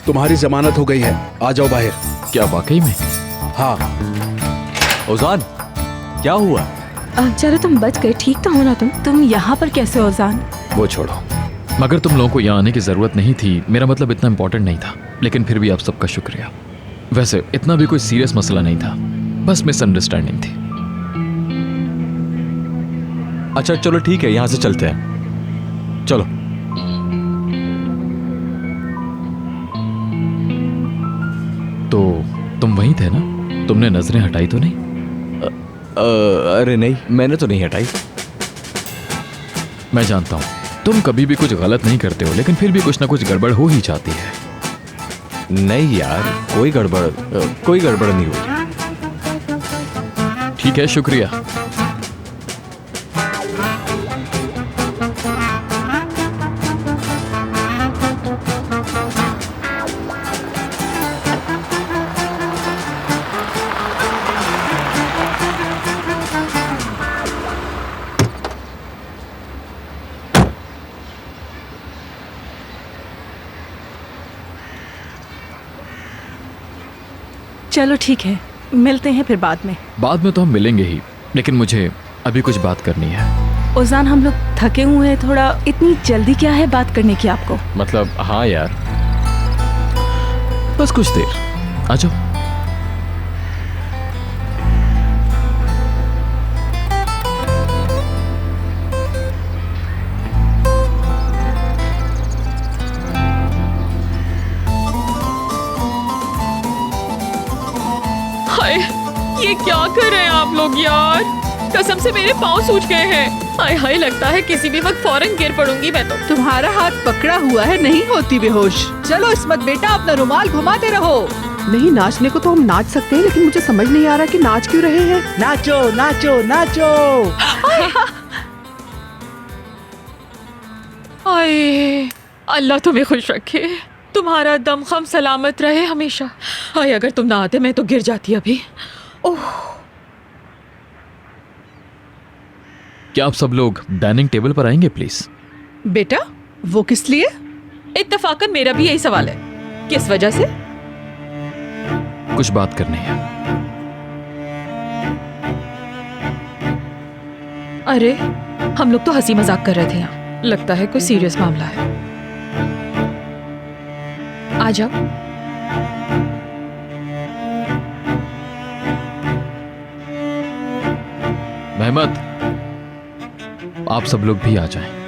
तुम्हारी जमानत हो गई है, आ जाओ बाहर। क्या वाकई में? हाँ। ओजान, क्या हुआ? चलो तुम बच गए, ठीक तो हो ना तुम यहाँ पर कैसे हो ओजान? वो छोड़ो, मगर तुम लोगों को यहाँ आने की जरूरत नहीं थी। मेरा मतलब इतना इंपॉर्टेंट नहीं था, लेकिन फिर भी आप सबका शुक्रिया। वैसे इतना भी कोई सीरियस मसला नहीं था, बस मिसअंडरस्टैंडिंग थी। अच्छा चलो ठीक है, यहाँ से चलते हैं, चलो। तो तुम वहीं थे ना? तुमने नजरें हटाई तो नहीं? अरे नहीं, मैंने तो नहीं हटाई। मैं जानता हूँ तुम कभी भी कुछ गलत नहीं करते हो, लेकिन फिर भी कुछ ना कुछ गड़बड़ हो ही जाती है। नहीं यार, कोई गड़बड़ नहीं हुई। ठीक है, शुक्रिया। चलो ठीक है, मिलते हैं फिर बाद में। बाद में तो हम मिलेंगे ही, लेकिन मुझे अभी कुछ बात करनी है। ओजान, हम लोग थके हुए हैं थोड़ा, इतनी जल्दी क्या है बात करने की आपको? मतलब हाँ यार, बस कुछ देर, आ जाओ। हाय, ये क्या कर रहे हैं आप लोग यार? कसम से मेरे पाँव सूज गए हैं। हाय हाय, लगता है किसी भी वक्त फौरन गिर पड़ूंगी मैं तो। तुम्हारा हाथ पकड़ा हुआ है, नहीं होती बेहोश। चलो इस्मत बेटा, अपना रुमाल घुमाते रहो। नहीं, नाचने को तो हम नाच सकते हैं, लेकिन मुझे समझ नहीं आ रहा कि नाच क्यों रहे हैं। नाचो नाचो नाचो। हाय, अल्लाह तुम्हें खुश रखे, तुम्हारा दमखम सलामत रहे हमेशा। हाय, अगर तुम ना आते मैं तो गिर जाती अभी। ओह, क्या आप सब लोग डाइनिंग टेबल पर आएंगे प्लीज? बेटा, वो किस लिए? इत्तफाकन मेरा भी यही सवाल है, किस वजह से? कुछ बात करनी है। अरे, हम लोग तो हंसी मजाक कर रहे थे यहाँ, लगता है कोई सीरियस मामला है। आ जाओ। महमद, आप सब लोग भी आ जाएं।